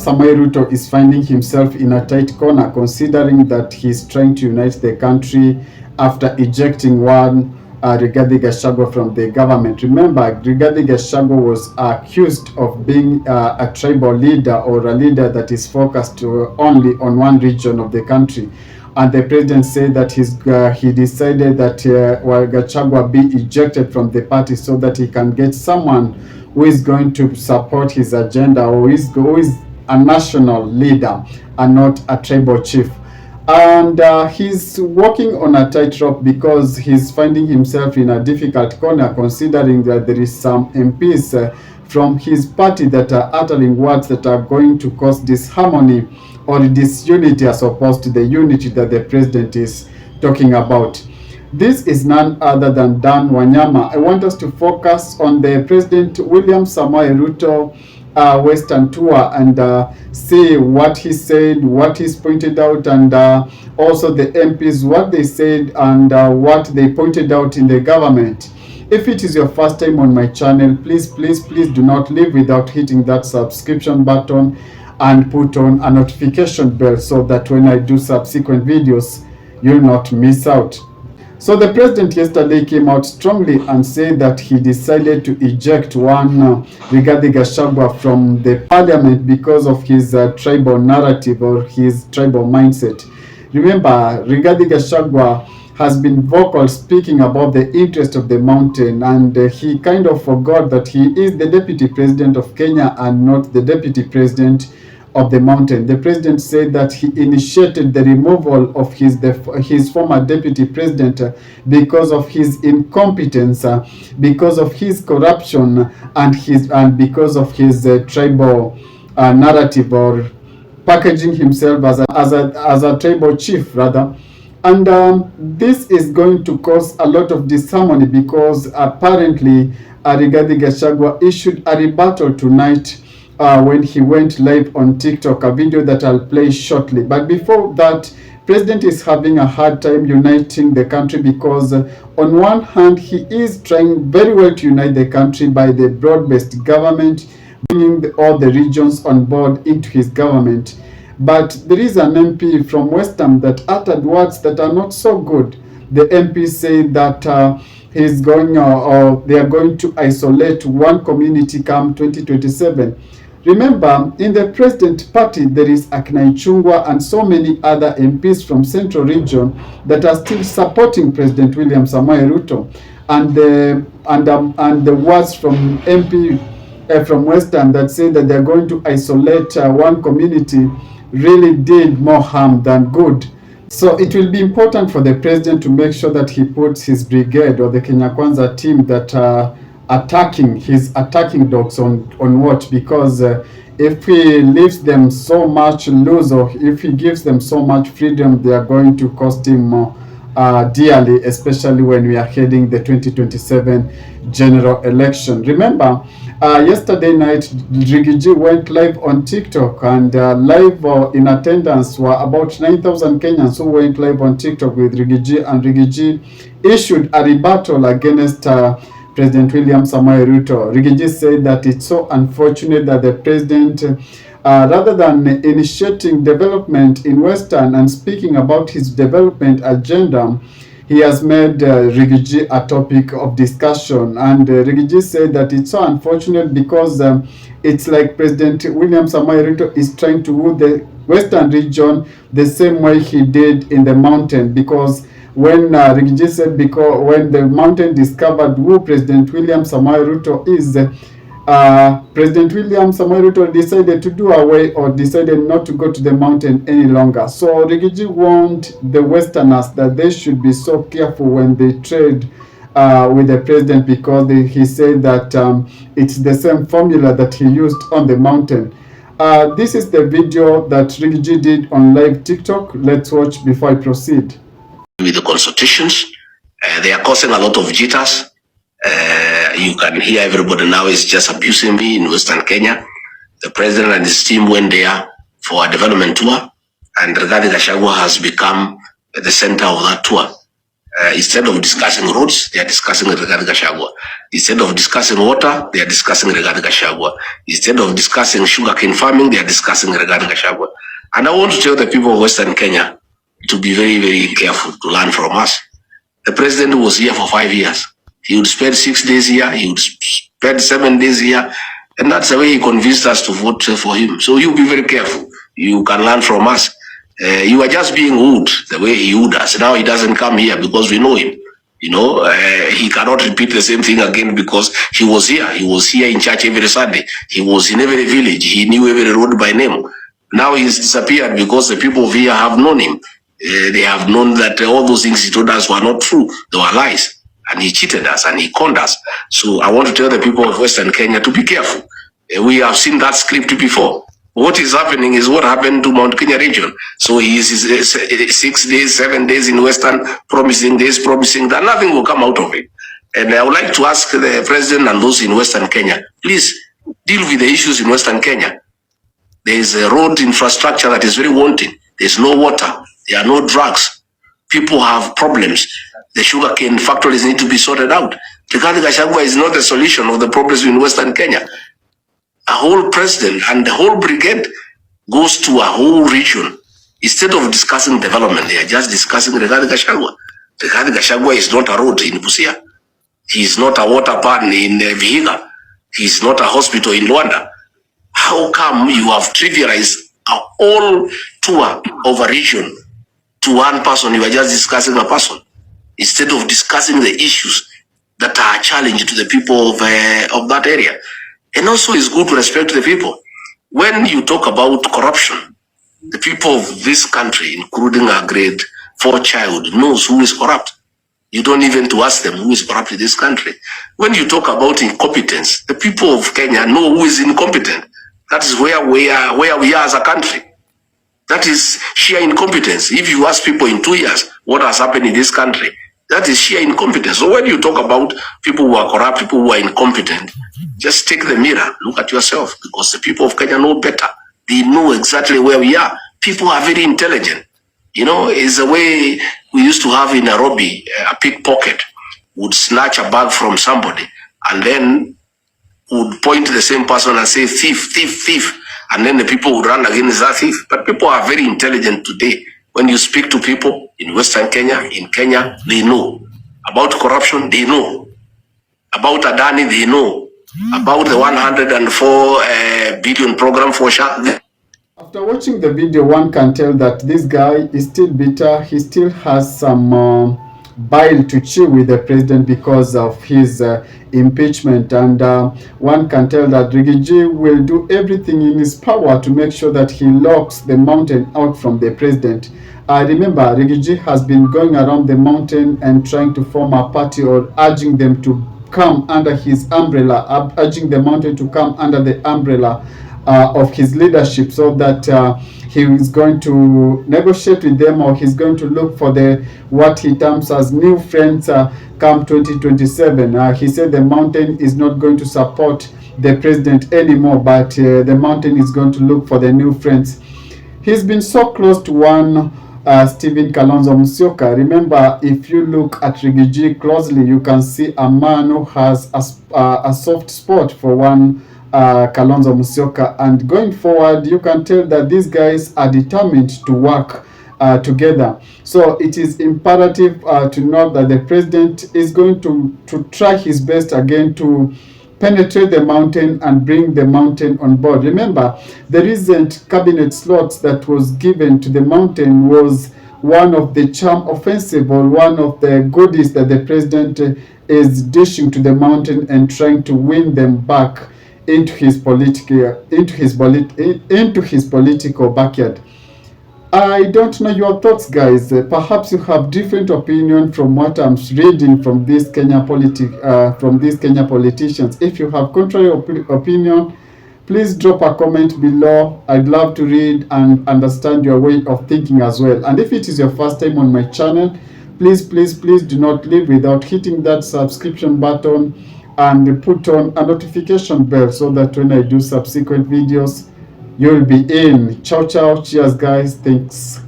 Samoei Ruto is finding himself in a tight corner, considering that he's trying to unite the country after ejecting one Rigathi Gachagua from the government. Remember, Rigathi Gachagua was accused of being a tribal leader, or a leader that is focused only on one region of the country. And the president said that he decided that Gachagua be ejected from the party so that he can get someone who is going to support his agenda, or who is a national leader and not a tribal chief. And he's walking on a tightrope because he's finding himself in a difficult corner, considering that there is some MPs from his party that are uttering words that are going to cause disharmony or disunity, as opposed to the unity that the president is talking about. This is none other than Dan Wanyama. I want us to focus on the President William Samoei Ruto Western tour and see what he said, what he's pointed out, and also the MPs, what they said and what they pointed out in the government. If it is your first time on my channel, please do not leave without hitting that subscription button and put on a notification bell so that when I do subsequent videos, you'll not miss out. So the president yesterday came out strongly and said that he decided to eject one Rigathi Gachagua from the parliament because of his tribal narrative or his tribal mindset. Remember, Rigathi Gachagua has been vocal speaking about the interest of the mountain, and he kind of forgot that he is the deputy president of Kenya and not the deputy president of the mountain. The president said that he initiated the removal of his former deputy president because of his incompetence, because of his corruption, and because of his tribal narrative, or packaging himself as a tribal chief rather. And this is going to cause a lot of disharmony because apparently Rigathi Gachagua issued a rebuttal tonight when he went live on TikTok, a video that I'll play shortly. But before that, President is having a hard time uniting the country because on one hand, he is trying very well to unite the country by the broad-based government, bringing all the regions on board into his government. But there is an MP from Western that uttered words that are not so good. The MP said that he's going or they are going to isolate one community come 2027. Remember, in the president party, there is Akina Ichung'wah and so many other MPs from Central Region that are still supporting President William Samoei Ruto. And the words from MP from Western that say that they're going to isolate one community really did more harm than good. So it will be important for the president to make sure that he puts his brigade or the Kenya Kwanza team that attacking his attacking dogs on watch, because if he leaves them so much loose, or if he gives them so much freedom, they are going to cost him more dearly, especially when we are heading the 2027 general election. Remember, yesterday night, Riggy went live on TikTok, and live in attendance were about 9,000 Kenyans who went live on TikTok with Riggy, and Riggy issued a rebuttal against President William Samoei Ruto. Riggy said that it's so unfortunate that the president, rather than initiating development in Western and speaking about his development agenda, he has made Riggy a topic of discussion. And Riggy said that it's so unfortunate because it's like President William Samoei Ruto is trying to woo the Western region the same way he did in the mountain, because when Riggy said, because when the mountain discovered who President William Samoei Ruto is, President William Samoei Ruto decided to do away, or decided not to go to the mountain any longer. So Riggy warned the Westerners that they should be so careful when they trade with the president, because he said that it's the same formula that he used on the mountain. This is the video that Riggy did on live TikTok. Let's watch before I proceed. With the consultations, they are causing a lot of jitters. You can hear everybody now is just abusing me in Western Kenya. The president and his team went there for a development tour, and Rigathi Gachagua has become the center of that tour. Instead of discussing roads, they are discussing Rigathi Gachagua. Instead of discussing water, they are discussing Rigathi Gachagua. Instead of discussing sugarcane farming, they are discussing Rigathi Gachagua. And I want to tell the people of Western Kenya to be very, very careful to learn from us. The president was here for 5 years. He would spend 6 days here, he would spend 7 days here, and that's the way he convinced us to vote for him. So you be very careful. You can learn from us. You are just being wooed the way he wooed us. Now he doesn't come here because we know him. He cannot repeat the same thing again because he was here. He was here in church every Sunday. He was in every village. He knew every road by name. Now he's disappeared because the people of here have known him. They have known that all those things he told us were not true. They were lies. And he cheated us and he conned us. So I want to tell the people of Western Kenya to be careful. We have seen that script before. What is happening is what happened to Mount Kenya region. So he is 6 days, 7 days in Western, promising this, promising that. Nothing will come out of it. And I would like to ask the president and those in Western Kenya, please deal with the issues in Western Kenya. There is a road infrastructure that is very wanting. There's no water. There are no drugs. People have problems. The sugarcane factories need to be sorted out. Rigathi Gachagua is not the solution of the problems in Western Kenya. A whole president and the whole brigade goes to a whole region. Instead of discussing development, they are just discussing Rigathi Gachagua. Rigathi Gachagua is not a road in Busia. He is not a water pan in Vihiga. He is not a hospital in Luanda. How come you have trivialized a whole tour of a region to one person? You are just discussing a person instead of discussing the issues that are a challenge to the people of that area. And also, it's good to respect the people. When you talk about corruption, the people of this country, including a grade 4 child, knows who is corrupt. You don't even to ask them who is corrupt in this country. When you talk about incompetence, the people of Kenya know who is incompetent. That is where we are as a country. That is sheer incompetence. If you ask people in 2 years what has happened in this country, that is sheer incompetence. So when you talk about people who are corrupt, people who are incompetent, just take the mirror, look at yourself, because the people of Kenya know better. They know exactly where we are. People are very intelligent. It's the way we used to have in Nairobi. A pickpocket would snatch a bag from somebody and then would point to the same person and say, thief, thief, thief. And then the people would run against that thief. But people are very intelligent today. When you speak to people in Western Kenya, in Kenya, they know. About corruption, they know. About Adani, they know. About the 104 billion program for SHA. After watching the video, one can tell that this guy is still bitter. He still has some bile to chew with the president because of his impeachment, and one can tell that Riggy will do everything in his power to make sure that he locks the mountain out from the president. Remember, Riggy has been going around the mountain and trying to form a party or urging them to come under his umbrella, urging the mountain to come under the umbrella of his leadership, so that he is going to negotiate with them, or he's going to look for what he terms as new friends come 2027. He said the mountain is not going to support the president anymore, but the mountain is going to look for the new friends. He's been so close to one Stephen Kalonzo Musyoka. Remember, if you look at Riggy closely, you can see a man who has a soft spot for one Kalonzo Musyoka, and going forward you can tell that these guys are determined to work together. So it is imperative to note that the president is going to try his best again to penetrate the mountain and bring the mountain on board. Remember, the recent cabinet slots that was given to the mountain was one of the charm offensive, or one of the goodies that the president is dishing to the mountain and trying to win them back into his political backyard. I don't know your thoughts, guys. Perhaps you have different opinion from what I'm reading from these Kenya politicians. If you have contrary opinion, please drop a comment below. I'd love to read and understand your way of thinking as well. And if it is your first time on my channel, please do not leave without hitting that subscription button and put on a notification bell, so that when I do subsequent videos, you'll be in. Ciao, ciao. Cheers, guys. Thanks.